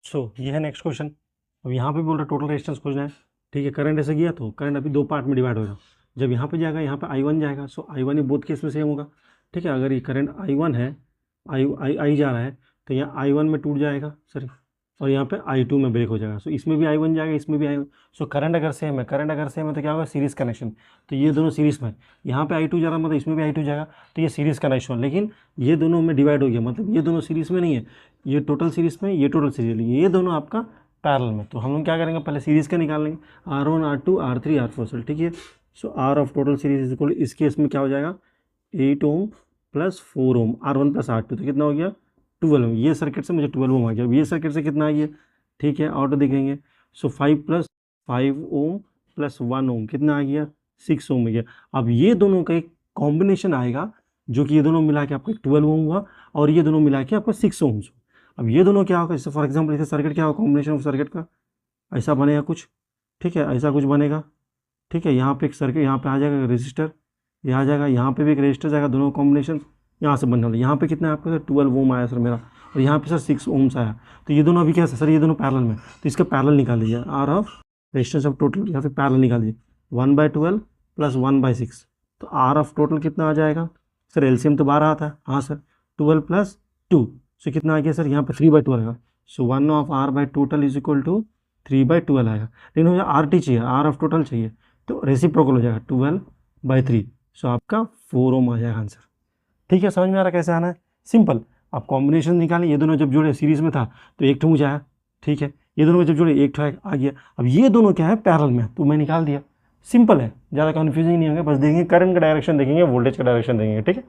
सो ये है next question. अब यहाँ पे बोल रहा है टोटल रेजिस्टेंस खोजना है। ठीक है, करंट ऐसे गया तो करंट अभी दो पार्ट में डिवाइड होगा। जब यहाँ पे जाएगा यहाँ पे I1 जाएगा, सो I1 ये बोथ केस में सेम होगा। ठीक है, अगर ये करंट I1 है, आई जा रहा है, तो यहाँ I1 में टूट जाएगा सर, और यहाँ पे I2 में ब्रेक हो जाएगा। सो इसमें भी I1 जाएगा, इसमें भी I1। सो करंट अगर सेम है, करंट अगर सेम है तो क्या होगा, सीरीज कनेक्शन। तो ये दोनों सीरीज में, यहाँ पे I2 जा रहा है मतलब इसमें भी I2 जाएगा, तो ये सीरीज कनेक्शन। लेकिन ये दोनों में डिवाइड हो गया, मतलब ये दोनों सीरीज में नहीं है, ये टोटल सीरीज में, ये टोटल सीरीज, ये दोनों आपका पैरेलल में। तो हम लोग क्या करेंगे, पहले सीरीज का निकाल लेंगे, R1 R2 R3 R4 sir. ठीक है, so R of total series is equal, इस केस में क्या हो जाएगा 8 ओम प्लस 4 ओम, R1 प्लस R2, तो कितना हो गया 12 ओम। ये सर्किट से मुझे 12 ओम आ गया। अब ये सर्किट से कितना आ गया, ठीक है ऑटो देखेंगे, सो 5 प्लस 5 ओम प्लस 1 ओम कितना आ गया 6 ओम आ गया। अब ये दोनों का एक कॉम्बिनेशन आएगा, जो कि ये दोनों मिला के आपका 12 ओम हुआ, और ये दोनों मिला के आपका 6 ओम्स। अब ये दोनों क्या होगा, जैसे फॉर एग्जाम्पल इसे सर्किट क्या होगा, कॉम्बिनेशन ऑफ सर्किट का ऐसा बनेगा कुछ। ठीक है, ऐसा कुछ बनेगा। ठीक है, यहाँ पे एक सर्किट, यहाँ पे आ जाएगा रेजिस्टर, ये आ जाएगा, यहाँ पे भी एक रेजिस्टर जाएगा, दोनों कॉम्बिनेशन यहाँ से बनने वाला। यहाँ पे कितना है आपका सर 12 ओम आया सर मेरा, और यहाँ पे सर 6 ओम्स आया। तो ये दोनों अभी क्या है सर, ये दोनों पैरेलल में, तो इसका पैरेलल निकाल लीजिए, R of resistance of total, यहाँ पे पैरेलल निकाल लीजिए 1/12 प्लस 1/6। तो आर ऑफ टोटल कितना आ जाएगा सर, एलसीएम तो 12 आता है, हाँ सर 12 प्लस 2, सो कितना आ गया सर यहाँ पे 3/12 आएगा। So 1 of R by total is equal to 3/12 आएगा। लेकिन मुझे आर टी चाहिए, आर ऑफ टोटल चाहिए, तो रेसिप्रोकल हो जाएगा 12/3। सो आपका 4 ओम आ जाएगा आंसर। ठीक है, समझ में आ रहा कैसे आना है, सिंपल। आप कॉम्बिनेशन निकालें, ये दोनों जब जुड़े सीरीज में था तो एक ठो मुझे आया। ठीक है, ये दोनों जब जुड़े एक ठो आ गया। अब ये दोनों क्या है पैरेलल में, तो मैं निकाल दिया, सिंपल है, ज़्यादा कन्फ्यूजिंग नहीं होगा। बस देखेंगे करंट का डायरेक्शन देखेंगे, वोल्टेज का डायरेक्शन देखेंगे। ठीक है,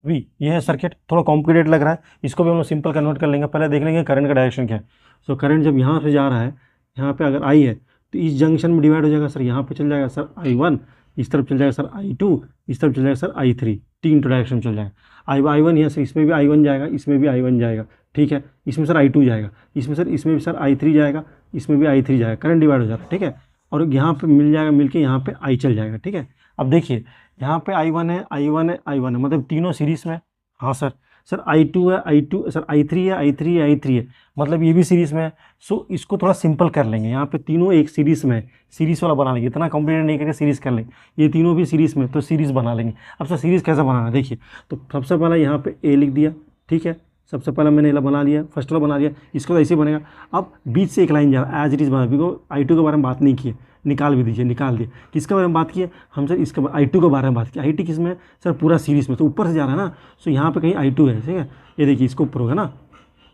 अभी ये है सर्किट, थोड़ा कॉम्प्लिकेटेड लग रहा है, इसको भी हम लोग सिंपल कन्वर्ट कर लेंगे। पहले देख लेंगे करंट का डायरेक्शन क्या है। सो करंट जब यहाँ से जा रहा है, यहाँ पे अगर आई है तो इस जंक्शन में डिवाइड हो जाएगा सर, यहाँ पे चल जाएगा सर I1, इस तरफ चल जाएगा सर I2, इस तरफ चल जाएगा सर I3, तीन डायरेक्शन चल जाएगा। I1 यहाँ से इसमें भी I1 जाएगा, इसमें भी I1 जाएगा। ठीक है, इसमें सर I2 जाएगा, इसमें सर, इसमें भी सर I3 जाएगा, इसमें भी I3 जाएगा, करंट डिवाइड हो जा रहा है। ठीक है, और यहाँ पे मिल जाएगा, मिल के यहाँ पे I चल जाएगा। ठीक है, अब देखिए यहाँ पे I1 है, I1 है, I1 है, मतलब तीनों सीरीज में। हाँ सर, सर I2 है, I2 सर I3 है, I3 है, I3 है, मतलब ये भी सीरीज में है। सो इसको थोड़ा सिंपल कर लेंगे, यहाँ पे तीनों एक सीरीज में है, सीरीज वाला बना लेंगे, इतना कॉम्प्लिकेटेड नहीं करके सीरीज कर लेंगे। ये तीनों भी सीरीज में, तो सीरीज बना लेंगे। अब सर सीरीज कैसे बनाना है देखिए, तो सबसे पहले यहाँ पे ए लिख दिया। ठीक है, सबसे पहले मैंने ये बना लिया, फर्स्ट वाला बना लिया, इसको तो ऐसे ही बनेगा। अब बीच से एक लाइन जा रहा है, एज इट इज़ बना, बिकॉज I2 के बारे में बात नहीं की है, निकाल भी दीजिए, निकाल दिए। किसके बारे में बात की है हम सर, इसके I2 के बारे में बात की। I2 किस में है सर, पूरा सीरीज में, तो ऊपर से जा रहा है ना, सो यहाँ पे कहीं I2 है। ठीक है, ये देखिए इसको ऊपर होगा ना,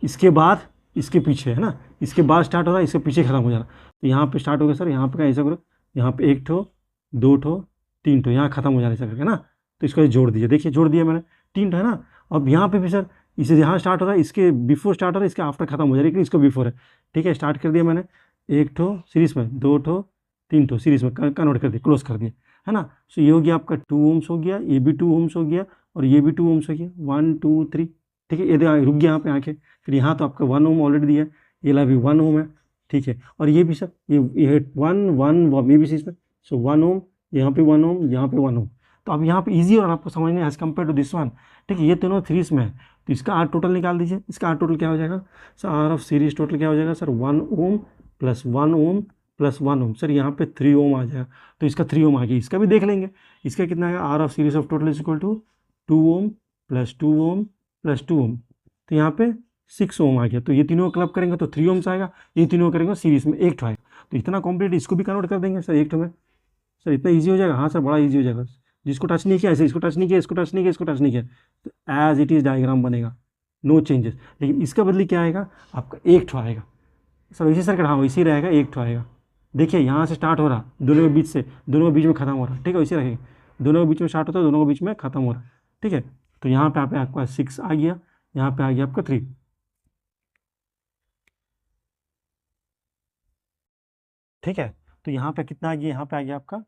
इसके बाद इसके पीछे है ना, इसके बाद स्टार्ट हो रहा है, इसके पीछे खत्म हो जा रहा है। तो यहाँ पे स्टार्ट हो गया सर, यहाँ पे कहीं ऐसा करो, यहाँ पे एक ठो, दो ठो, तीन ठो, यहाँ खत्म हो जा रहा है ऐसा करके ना। तो इसको जोड़ दीजिए, देखिए जोड़ दिया मैंने, तीन ठो है ना। अब यहाँ पे भी सर, इसे यहाँ स्टार्ट हो रहा है, इसके बिफोर स्टार्ट हो रहा है, इसके आफ्टर खत्म हो जा रहा है, लेकिन इसको बिफोर है। ठीक है, स्टार्ट कर दिया मैंने, एक ठो सीरीज में, दो ठो, तीन ठो सीरीज में कन्वर्ट कर दिया, क्लोज कर दिया, है ना। सो ये हो गया आपका 2 ओम्स हो गया, ये भी 2 ओम्स हो गया, और ये भी 2 ओम्स हो गया, 1 2 3। ठीक है, ये रुक गया यहाँ पे आके, फिर यहाँ तो आपका 1 ओम ऑलरेडी दिया है, ये ला भी 1 ओम है। ठीक है, और ये भी सर, ये 1 1 ये भी सीरीज में, सो 1 ओम, यहाँ पे 1 ओम, यहाँ पे 1 ओम। तो अब यहाँ पे ईजी और आपको समझने as compare to this one. ठीक है, ये तीनों सीरीज में है, तो इसका आर टोटल निकाल दीजिए। इसका आर टोटल क्या हो जाएगा sir, R of series total क्या हो जाएगा sir, 1 ohm plus 1 ohm plus 1 ohm, sir यहाँ पे 3 ओम आ जाएगा, तो इसका 3 ओम आ गया। इसका भी देख लेंगे, इसका कितना आएगा, R of series of total is equal to 2 ohm plus 2 ohm plus 2 ohm, तो यहाँ पे 6 ओम आ गया। तो ये तीनों क्लब करेंगे तो 3 ओम्स आएगा, ये तीनों करेंगे सीरीज में, एक ठो आएगा। तो इतना कॉम्प्लीट, इसको भी कन्वर्ट कर देंगे सर एक ठो में। सर इतना ईजी हो जाएगा, हाँ सर बड़ा ईजी हो जाएगा। जिसको टच नहीं किया ऐसे, इसको टच नहीं किया, इसको टच नहीं किया, इसको टच नहीं किया, तो एज इट इज़ डायग्राम बनेगा, नो चेंजेस। लेकिन इसका बदले क्या आएगा आपका, एक ठो आएगा सर, वैसे सर्किट हाँ वैसे ही रहेगा, एक ठो आएगा। देखिए यहाँ से स्टार्ट हो रहा, दोनों के बीच से, दोनों के बीच में खत्म हो रहा। ठीक है, वैसे रहेगा, दोनों के बीच में स्टार्ट होता है, दोनों के बीच में खत्म हो रहा। ठीक है, तो यहाँ पे आपका 6 आ गया, यहाँ पे आ गया आपका 3। ठीक है, तो यहाँ पे कितना आ गया, यहाँ पे आ गया आपका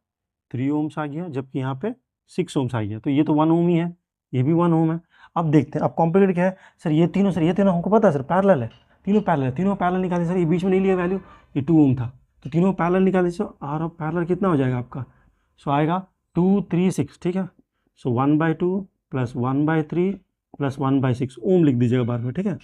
3 ओम्स आ गया, जबकि यहाँ पे 6 ओम्स आ गया। तो ये तो 1 ओम ही है, ये भी 1 ओम है। अब देखते हैं, अब कॉम्प्लिकेटेड क्या है सर, ये तीनों सर, ये तीनों हमको पता है सर पैरेलल है, तीनों पैरेलल है, तीनों पैरेलल निकाले सर, ये बीच में नहीं लिया वैल्यू, ये 2 ओम था, तो तीनों पैरेलल निकाले। सो आर ऑफ पैरेलल कितना हो जाएगा आपका, सो आएगा 2 3 6। ठीक है, सो 1/2 प्लस 1/3 प्लस 1/6 ओम लिख दीजिएगा बार में, ठीक है।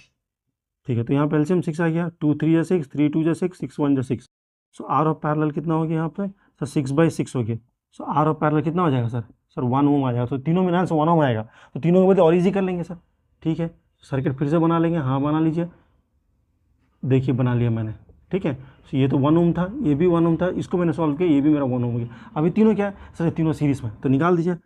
ठीक है, तो यहाँ पे एलसीएम 6 आ गया, 2 3 या 6, 3 2 या 6, 6 1 या 6। सो आर ऑफ पैरेलल कितना हो गया यहाँ पे सर, 6/6 हो गया। सो आर ऑफ पैरेलल कितना हो जाएगा सर, सर 1 ओम आ जाएगा। तो तीनों में ना से 1 ओम आएगा, तो तीनों के बदले और इजी कर लेंगे सर, ठीक है। सर्किट फिर से बना लेंगे, हाँ बना लीजिए, देखिए बना लिया मैंने, ठीक है। तो ये तो 1 ओम था, ये भी 1 ओम था, इसको मैंने सॉल्व किया, ये भी मेरा 1 ओम हो गया। अभी तीनों क्या है सर, तीनों सीरीज में, तो निकाल दीजिए।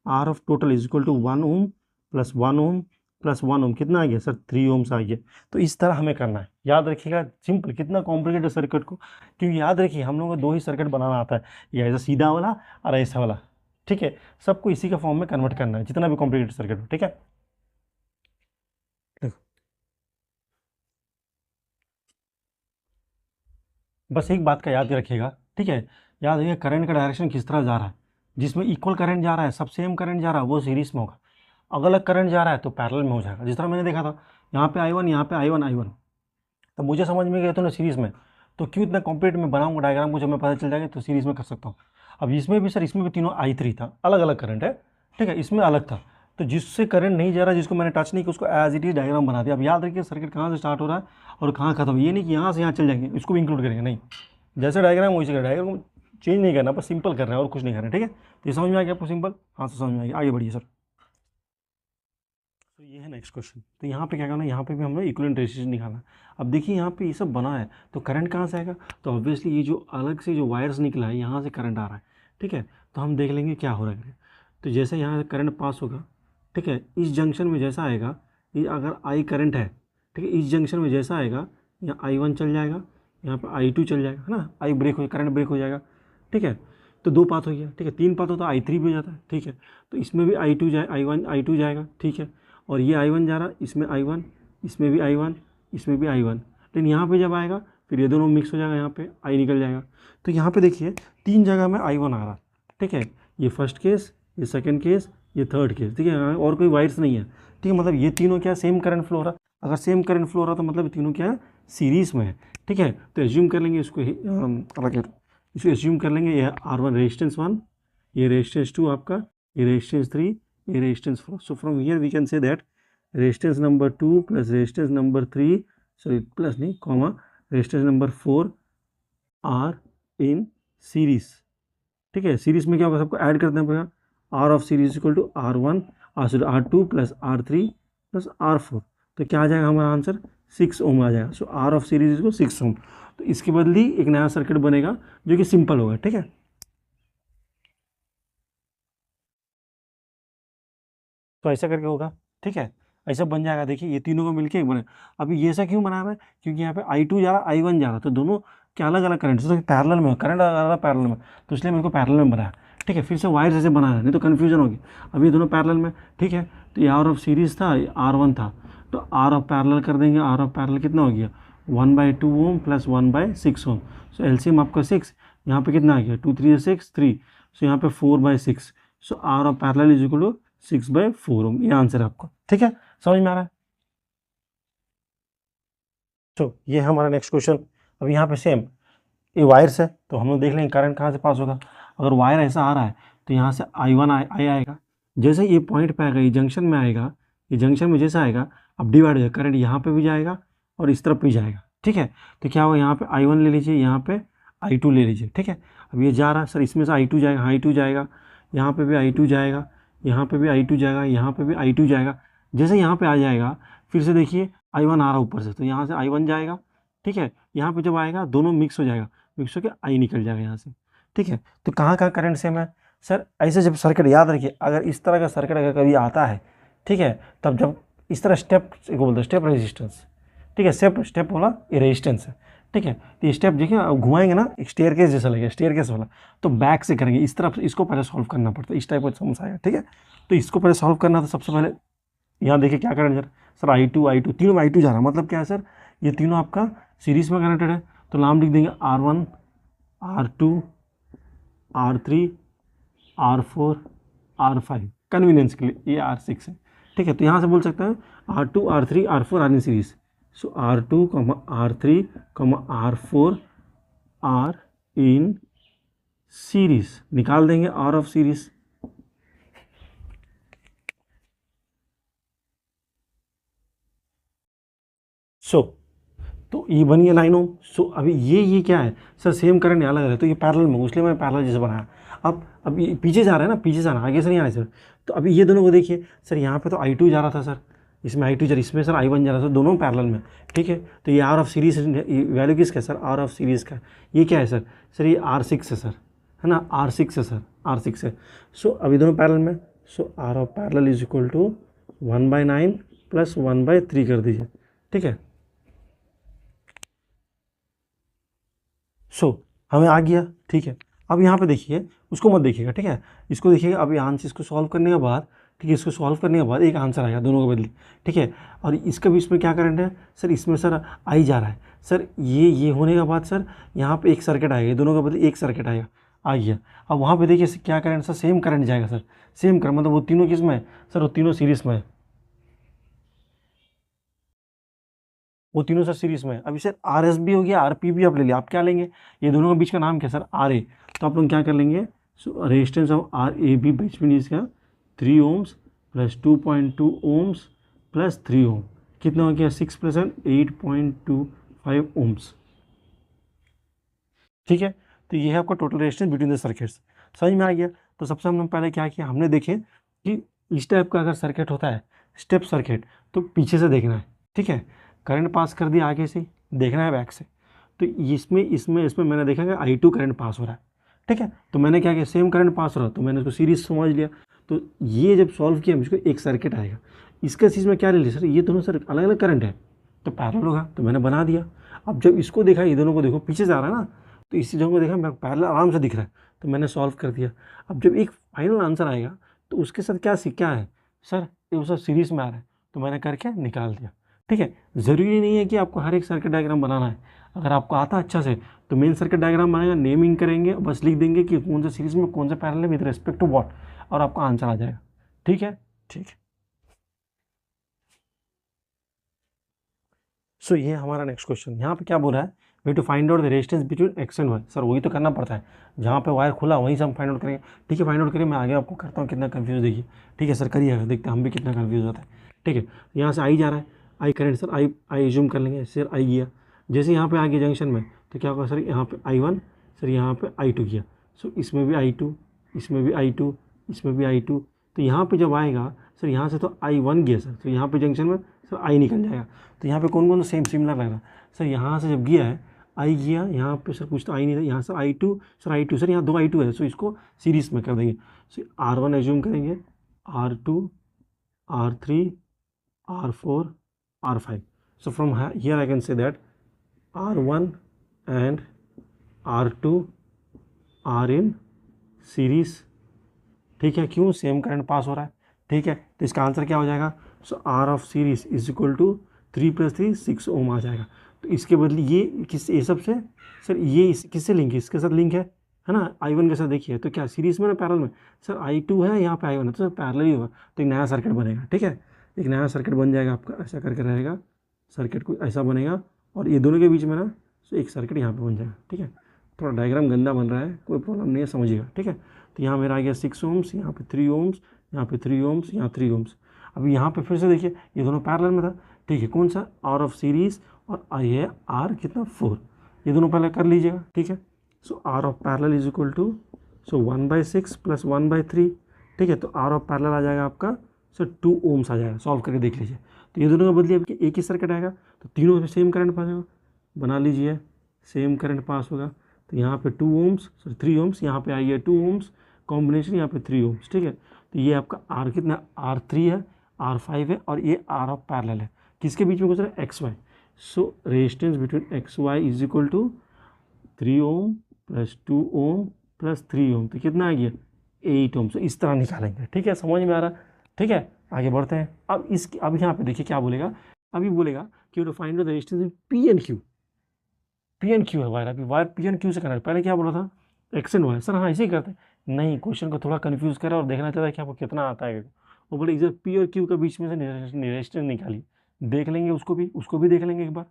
R of total is equal to 1 ohm plus 1 ohm plus 1 ohm, कितना आ गया सर, 3 ओम्स आ गया। तो इस तरह हमें करना है, याद रखिएगा, सिंपल, कितना कॉम्प्लिकेटेड सर्किट को, क्योंकि याद रखिए हम लोगों को 2 ही सर्किट बनाना आता है, ये ऐसा सीधा वाला और ऐसा वाला, ठीक है। सबको इसी का फॉर्म में कन्वर्ट करना है, जितना भी कॉम्प्लिकेटेड सर्किट हो, ठीक है। बस एक बात का याद रखिएगा, ठीक है, याद रखिएगा करंट का डायरेक्शन किस तरह जा रहा है। जिसमें इक्वल करंट जा रहा है, सब सेम करंट जा रहा है, वो सीरीज में होगा। अगर अलग करंट जा रहा है तो पैरेलल में हो जाएगा। जिस तरह मैंने देखा था, यहाँ पे I1, यहाँ पे I1, तो मुझे समझ में गया तो ना सीरीज़ में, तो क्यों इतना कॉम्प्लीट में बनाऊंगा डायग्राम को, जब मैं पता चल जाएगा तो सीरीज़ में कर सकता हूँ। अब इसमें भी सर, इसमें भी तीनों I3 था, अलग अलग करंट है, ठीक है, इसमें अलग था। तो जिससे करंट नहीं जा रहा, जिसको मैंने टच नहीं किया, उसको एज इट इज डायग्राम बना दिया। अब याद रखिए सर्किट कहाँ से स्टार्ट हो रहा है और कहाँ खत्म, ये नहीं कि यहाँ से यहाँ चल जाएंगे, इसको भी इंक्लूड करेंगे, नहीं, जैसे डायग्राम वैसे डायग्राम चेंज नहीं करना, बस सिंपल कर रहे हैं और कुछ नहीं कर रहे हैं, ठीक है। तो ये समझ में आ गया आपको सिंपल, हाँ तो समझ में आ गया, आगे बढ़िए सर। तो ये है नेक्स्ट क्वेश्चन। तो यहाँ पे क्या करना है, यहाँ पे भी हम लोग इक्विवेलेंट रेजिस्टेंस निकालना है। अब देखिए यहाँ पे ये सब बना है, तो करंट कहाँ से आएगा, तो ऑब्वियसली ये जो अलग से जो वायर्स निकला है, यहाँ से करंट आ रहा है, ठीक है। तो हम देख लेंगे क्या हो रहा है। तो जैसे यहाँ से करंट पास होगा, ठीक है, इस जंक्शन में जैसा आएगा, ये अगर आई करंट है, ठीक है, इस जंक्शन में जैसा आएगा, यहाँ I1 चल जाएगा, यहाँ पर I2 चल जाएगा, है ना, आई ब्रेक हो, करंट ब्रेक हो जाएगा, ठीक है। तो 2 पाथ हो गया, ठीक है, 3 पाथ होता है I3 भी हो जाता है, ठीक है। तो इसमें भी I2 जाए, I2 जाएगा, ठीक है। और ये I1 जा रहा, इसमें I1, इसमें भी I1, इसमें भी I1, लेकिन यहाँ पे जब आएगा फिर ये दोनों मिक्स हो जाएगा, यहाँ पे I निकल जाएगा। तो यहाँ पे देखिए 3 जगह में I1 आ रहा, ठीक है, ये फर्स्ट केस, ये सेकंड केस, ये थर्ड केस, ठीक है, और कोई वायर्स नहीं है, ठीक है। मतलब ये तीनों क्या सेम करंट फ्लो हो रहा, अगर सेम करंट फ्लो हो रहा तो मतलब तीनों क्या है, सीरीज़ में है, ठीक है। तो एज्यूम कर लेंगे इसको, इसको एज्यूम कर लेंगे, ये R1 रेजिस्टेंस 1, ये रेजिस्टेंस 2 आपका, ये रेजिस्टेंस 3, ये resistance 4। So from here we can say that resistance number 2 plus resistance number 3, sorry plus नहीं comma, resistance number 4 are in series, ठीक है। सीरीज में क्या होगा, सबको ऐड कर देना पड़ेगा, R of series equal to R1 R2 plus R3 plus R4। तो क्या आ जाएगा हमारा आंसर, 6 ओम आ जाएगा। So R of series equal 6 ओम। तो इसके बदले एक नया सर्किट बनेगा जो कि सिंपल होगा, ठीक है। तो ऐसा करके होगा, ठीक है, ऐसा बन जाएगा। देखिए ये तीनों को मिलके एक बने। अभी ये ऐसा क्यों बना हुआ है, क्योंकि यहाँ पे I2 जा रहा, I1 जा रहा, तो दोनों क्या अलग अलग करंट, तो पैरेलल में करंट आ रहा पैरेलल में, तो इसलिए मेरे को पैरेलल में बनाया, ठीक है। फिर से वायर ऐसे बनाया, नहीं तो कन्फ्यूजन होगी। अभी ये दोनों पैरेलल में, ठीक है। तो ये आर ऑफ सीरीज था, ये R1 था, तो आर ऑफ पैरेलल कर देंगे, आर ऑफ पैरेलल कितना हो गया, 1/2 ओम प्लस 1/6 ओम। सो एलसीएम आपका 6, यहाँ पे कितना आ गया, 2 3 6 3, सो यहाँ पे 4/6। So R of parallel is equal to 6/4 ohm. ये आंसर है आपका, ठीक है, समझ में आ रहा है। तो ये है हमारा नेक्स्ट क्वेश्चन। अब यहाँ पे सेम ये वायर्स है, तो हम लोग देख लेंगे करंट कहाँ से पास होगा। अगर वायर ऐसा आ रहा है तो यहाँ से I1 आएगा, जैसे ये पॉइंट पे आएगा, ये जंक्शन में आएगा, ये जंक्शन में जैसा आएगा, अब डिवाइड हो जाएगा, करंट यहाँ पे भी जाएगा और इस तरफ भी जाएगा, ठीक है। तो क्या होगा, यहाँ पे I1 ले लीजिए, यहाँ पे I2 ले लीजिए, ठीक है। अब ये जा रहा है सर, इसमें से I2 जाएगा, I2 जाएगा, यहाँ पे भी I2 जाएगा, यहाँ पे भी I2 जाएगा, यहाँ पे भी I2 जाएगा। जैसे यहाँ पे आ जाएगा, फिर से देखिए I1 आ रहा ऊपर से, तो यहाँ से I1 जाएगा, ठीक है। यहाँ पे जब आएगा दोनों मिक्स हो जाएगा, मिक्स होकर I निकल जाएगा यहाँ से, ठीक है। तो कहाँ कहाँ करंट सेम है सर, ऐसे जब सर्किट, याद रखिए अगर इस तरह का सर्किट अगर कभी आता है, ठीक है, तब जब इस तरह स्टेप को बोलते हैं स्टेप रेजिस्टेंस, ठीक है, स्टेप वाला ये रेजिस्टेंस है, ठीक है। तो ये स्टेप देखिए अब घुमाएंगे ना, एक स्टेयरकेस जैसा लगेगा, स्टेयरकेस वाला, तो बैक से करेंगे इस तरफ, इसको पहले सॉल्व करना पड़ता है, इस टाइप का समस्या आएगा, ठीक है। तो इसको पहले सॉल्व करना, तो सबसे पहले यहाँ देखिए क्या करंट सर I2 तीनों I2 जा रहा है, मतलब क्या है सर, ये तीनों आपका सीरीज में कनेक्टेड है। तो नाम लिख देंगे R1 R2 R3 R4 R5, convenience के लिए ये R6 है, ठीक है। तो यहाँ से बोल सकते हैं R2 R3 R4 are in series. So R2 R3 R4 are in series, निकाल देंगे, R ऑफ सीरीज सो तो ये बन गया 9 ओम। सो अभी ये क्या है सर, सेम करंट यहाँ लग रहा है तो ये पैरेलल में, इसलिए मैं पैरेलल जैसे बनाया। अब ये पीछे जा रहा है ना, पीछे जाना, आगे से नहीं आना सर। तो अभी ये दोनों को देखिए सर, यहाँ पे तो I2 जा रहा था सर, इसमें I2 जा रहा, इसमें सर I1 जा रहा था, दोनों पैरेलल में, ठीक है। तो ये आर ऑफ सीरीज वैल्यू किसका है सर, आर ऑफ सीरीज़ का। ये क्या है सर, सर ये R6 है सर, है ना, R6 है सर, R6 है। सो अभी दोनों पैरेलल में, so R of parallel is equal to 1/9 plus 1/3 कर दीजिए, ठीक है। सो हमें आ गया, ठीक है। अब यहाँ पे देखिए, उसको मत देखिएगा, ठीक है, इसको देखिएगा। अब यहाँ से इसको सॉल्व करने के बाद, ठीक है, इसको सॉल्व करने के बाद एक आंसर आएगा दोनों को बदले, ठीक है। और इसका भी इसमें क्या करंट है सर, इसमें सर आई जा रहा है सर, ये होने के बाद सर यहाँ पे एक सर्किट आएगा, दोनों के बदले एक सर्किट आएगा, आ गया। अब वहाँ पे देखिए क्या करंट सर, सेम करंट जाएगा सर, सेम करंट, मतलब वो तीनों किस में है सर, वो तीनों सीरीज में है, वो तीनों सर सीरीज में है। अभी सर आर एस भी हो गया, आर पी भी आप ले लिया, आप क्या लेंगे, ये दोनों के बीच का नाम क्या सर, आर ए। तो आप लोग क्या कर लेंगे, so resistance of R A B बीच में इसका 3 ohms plus 2.2 ohms plus 3 ohm, कितना हो गया 6 प्लस 8.25 ओम्स, ठीक है। तो ये है आपका total resistance between the circuits, समझ में आ गया। तो सबसे हमने पहले क्या किया, हमने देखे कि इस टाइप का अगर सर्किट होता है स्टेप सर्किट, तो पीछे से देखना है, ठीक है, करंट पास कर दिया आगे से, देखना है बैक से। तो इसमें मैंने देखा कि I2 करंट पास हो रहा है, ठीक है। तो मैंने क्या किया, सेम करंट पास हो रहा है तो मैंने उसको सीरीज समझ लिया। तो ये जब सॉल्व किया मुझको एक सर्किट आएगा, इसका चीज़ में क्या ले लिया सर, ये दोनों सर अलग अलग करंट है तो पैरेलल होगा, तो मैंने बना दिया। अब जब इसको देखा, ये दोनों को देखो पीछे जा रहा है ना, तो इसी जगह को देखा मैं पैरेलल आराम से दिख रहा है, तो मैंने सॉल्व कर दिया। अब जब एक फाइनल आंसर आएगा तो उसके साथ क्या है सर, ये वो सब सीरीज में आ रहा है, तो मैंने करके निकाल दिया, ठीक है। ज़रूरी नहीं है कि आपको हर एक सर्किट डायग्राम बनाना है, अगर आपको आता अच्छा से तो मेन सर्किट डायग्राम बनाएगा, नेमिंग करेंगे, बस लिख देंगे कि कौन सा सीरीज में कौन सा parallel with respect to what, और आपका आंसर आ जाएगा, ठीक है, ठीक है। सो ये हमारा नेक्स्ट क्वेश्चन, यहाँ पे क्या बोल रहा है, way to find out the resistance between X and Y. Sir वही तो करना पड़ता है, जहाँ पे वायर खुला वहीं से हम फाइंड आउट करेंगे, ठीक है। फाइंड आउट करिए, मैं आगे आपको करता हूँ कितना कंफ्यूज देखिए, ठीक है सर, करिएगा, देखते हैं हम भी कितना कंफ्यूज होता है, ठीक है। यहाँ से आई जा रहा है, I current sir, I zoom कर लेंगे सर, आई गया, जैसे यहाँ पे आ गया जंक्शन में तो क्या होगा सर, यहाँ पे I1 सर, यहाँ पे I2 गया, सो इसमें भी I2, इसमें भी I2, इसमें भी I2। तो यहाँ पे जब आएगा सर, यहाँ से तो I1 गया सर, तो यहाँ पे जंक्शन में सर I निकल जाएगा। तो यहाँ पे कौन कौन सेम सिमिलर लग रहा है सर, यहाँ से जब गया है I गया, यहाँ पे सर कुछ तो I नहीं था, यहाँ से I2 सर, I2 सर, यहाँ 2 I2 है, सो इसको सीरीज में कर देंगे। सो R1 एज्यूम करेंगे, R2, R3, R4, R5। So from here I can say that R1 and R2 are in series, ठीक है। क्यों, सेम करंट पास हो रहा है, ठीक है। तो इसका आंसर क्या हो जाएगा, so R of series is equal to 3 + 3 6 ohm आ जाएगा। तो इसके बदले ये सब से सर, ये किससे लिंक है, इसके साथ लिंक है ना, I1 के साथ। देखिए तो क्या सीरीज में ना पैरेलल में सर, I2 है, यहाँ पे I1 है, तो सर पैरेलल ही होगा, तो एक नया सर्किट बनेगा, ठीक है। एक नया सर्किट बन जाएगा आपका, ऐसा करके रहेगा, सर्किट को ऐसा बनेगा, और ये दोनों के बीच में ना सो एक सर्किट यहाँ पे बन जाएगा, ठीक है। थोड़ा डायग्राम गंदा बन रहा है, कोई प्रॉब्लम नहीं है, समझिएगा, ठीक है। तो यहाँ मेरा आ गया 6 ओम्स, यहाँ पे 3 ओम्स, यहाँ पे 3 ओम्स, यहाँ 3 ओम्स। अभी यहाँ पे फिर से देखिए, ये दोनों पैरेलल में था, ठीक है। कौन सा, आर ऑफ सीरीज, और आई है आर कितना 4, ये दोनों पहले कर लीजिएगा, ठीक है। So R of parallel is equal to 1/6 + 1/3, ठीक है। तो आर ऑफ पैरेलल आ जाएगा आपका सर 2 ओम्स आ जाएगा, सॉल्व करके देख लीजिए। तो ये दोनों का बदलिए, आपके एक ही सर्किट आएगा, तो तीनों में सेम करंट पास होगा, बना लीजिए, सेम करंट पास होगा। तो यहाँ पे 2 ओम्स सर, 3 ओम्स, यहाँ पे आई है 2 ओम्स कॉम्बिनेशन, यहाँ पे 3 ओम्स, ठीक है। तो ये आपका आर कितना, R3 है, R5 है, और ये आर ऑफ पैरेलल है, किसके बीच में गुजरा, XY। So resistance between XY is equal to 3 ohm + 2 ohm + 3 ohm, तो कितना आ गया 8 ओम। तो इस तरह निकालेंगे, ठीक है, समझ में आ रहा, ठीक है। आगे बढ़ते हैं। अब यहाँ पे देखिए क्या बोलेगा, अभी बोलेगा कि to find the resistance P and Q। P and Q है वायर, अभी वायर P and Q से कनेक्ट, पहले क्या बोला था, X and Y। सर हाँ, ऐसे ही करते हैं, नहीं, क्वेश्चन को थोड़ा कंफ्यूज करा और देखना चाहता है कि आपको कितना आता है। वो बोले इधर P और Q के बीच में से रेजिस्टेंस निकालिए, देख लेंगे उसको भी देख लेंगे एक बार।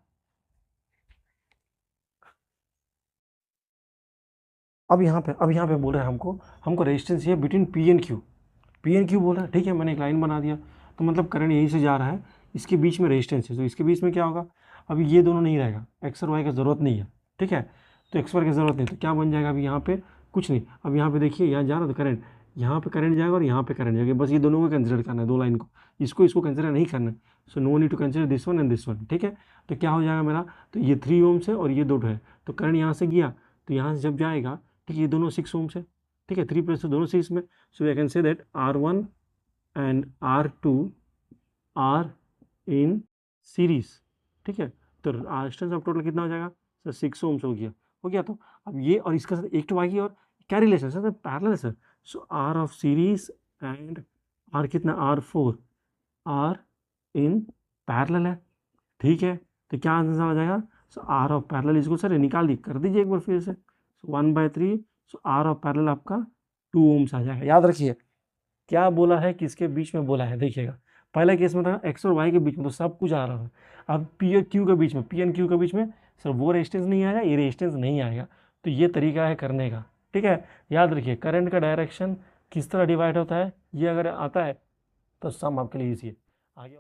अब यहाँ पे बोल रहा है हमको रेजिस्टेंस है बिटवीन P and Q बोल रहा है, ठीक है। मैंने एक लाइन बना दिया, तो मतलब करंट यहीं से जा रहा है, इसके बीच में रेजिस्टेंस है, तो इसके बीच में क्या होगा, अभी ये दोनों नहीं रहेगा, एक्स और वाई का ज़रूरत नहीं है, ठीक है, तो एक्स वाई की ज़रूरत नहीं, तो क्या बन जाएगा अभी यहाँ पे कुछ नहीं। अब यहाँ पे देखिए यहाँ जा रहा तो करंट, यहाँ पे करंट जाएगा और यहाँ पे करंट जाएगा, बस ये दोनों को कंसिडर करना है, दो लाइन को, इसको कंसिडर नहीं करना है। So no need to consider this one and this one, ठीक है। तो क्या हो जाएगा मेरा, तो ये 3 ओम्स है और ये 2 है, तो करंट यहाँ से गया तो यहाँ से जब जाएगा, ठीक है, ये दोनों 6 ओम्स है, ठीक है, 3 प्लस 2 दोनों 6 में। So I can say that R1 and R2 are in series, ठीक है। तो रेजिस्टेंस ऑफ टोटल कितना हो जाएगा सर, 6 ओम्स हो गया। तो अब ये और इसका सर एक तो बाकी और क्या रिलेशन सर, पैरेलल है सर। So R of series and R कितना, R4 आर इन पैरेलल है, ठीक है। तो क्या आंसर आ जाएगा, सो आर ऑफ पैरेलल इसको सर निकाल दी, कर दीजिए एक बार फिर से, 1/3। सो आर ऑफ पैरेलल आपका 2 ओम्स आ जाएगा। याद रखिए क्या बोला है, किसके बीच में बोला है, देखिएगा पहले केस में था एक्स और वाई के बीच में, तो सब कुछ आ रहा है। अब पी और क्यू के बीच में, पी एंड क्यू के बीच में सर वो रेजिस्टेंस नहीं आएगा, ये रेजिस्टेंस नहीं आएगा, तो ये तरीका है करने का, ठीक है। याद रखिए करंट का डायरेक्शन किस तरह डिवाइड होता है, ये अगर आता है तो सम आपके लिए ईजी है। आगे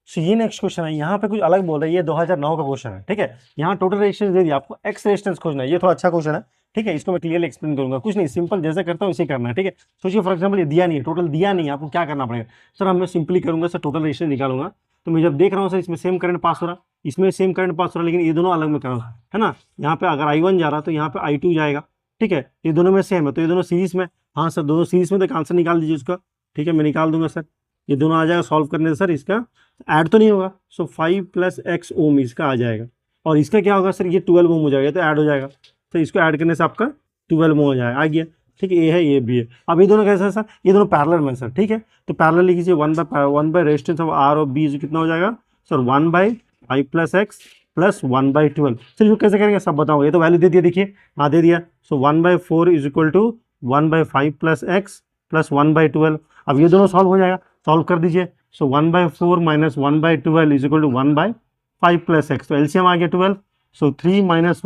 सो ये नेक्स्ट क्वेश्चन है, यहाँ पे कुछ अलग बोल रहा है, ये 2009 का क्वेश्चन है, ठीक है। यहाँ टोटल रेजिस्टेंस दे दिया आपको, एक्स रेजिस्टेंस खोजना है, ये थोड़ा अच्छा क्वेश्चन है, ठीक है। इसको मैं क्लियरली एक्सप्लेन करूंगा, कुछ नहीं, सिंपल जैसे करता हूँ इसे करना है, ठीक है। सोचिए फॉर एग्जाम्पल ये दिया नहीं है, टोटल दिया नहीं है, आपको क्या करना पड़ेगा सर, मैं सिंपली करूंगा सर, टोटल रेजिस्टेंस निकालूंगा। तो मैं जब देख रहा हूँ सर इसमें सेम करंट पास हो रहा, इसमें सेम करंट पास हो रहा, लेकिन ये दोनों अलग में कर रहा है ना। यहाँ पे अगर I1 जा रहा तो यहाँ पे I2 जाएगा, ठीक है, ये दोनों में सेम है, तो ये दोनों सीरीज में, हाँ सर दोनों सीरीज में, तो आंसर निकाल दीजिए उसका, ठीक है, मैं निकाल दूंगा सर, ये दोनों आ जाएगा सॉल्व करने से सर, इसका ऐड तो नहीं होगा। सो 5 + x ओम इसका आ जाएगा, और इसका क्या होगा सर, ये 12 ओम हो जाएगा, तो ऐड हो जाएगा, तो इसको ऐड करने से आपका 12 ओम हो जाएगा, आ गया, ठीक है। ये है ये भी है। अब ये दोनों कैसे है सर, ये दोनों पैरेलल में सर, ठीक है, तो पैरेलल लिख लीजिए, 1/1 रेजिस्टेंस ऑफ R और B कितना हो जाएगा सर, 1/5 + x + 1/12। सर इसको कैसे करेंगे सब बताऊंगा, ये तो वैल्यू दे दिया, देखिए हाँ दे दिया। सो 1/4 = 1/5 + x + 1/12। अब ये दोनों सॉल्व हो जाएगा, सॉल्व कर दीजिए। सो 1/4 - 1/12 = 1/5 + x, तो एलसीएम आ गया 12। सो 3 - 1 =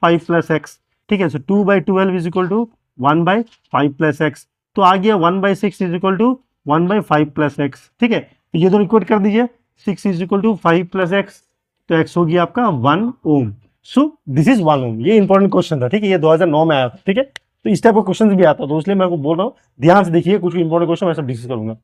1/5 + x, ठीक है। सो 2/12 = 1/5 + x, तो आ गया 1/6 = 1/5 + x, ठीक है। तो ये दोनों इक्वेट कर दीजिए, 6 = 5 + x, तो x हो गया आपका 1 ओम। सो दिस इज 1 ओम। ये इंपॉर्टेंट क्वेश्चन था, ठीक है, ये 2009 में आया था, ठीक है। तो इस टाइप का क्वेश्चन भी आता है, तो इसलिए मैं आपको बोल रहा हूँ ध्यान से देखिए, कुछ इंपॉर्टेंट क्वेश्चन मैं सब डिस्कस करूंगा।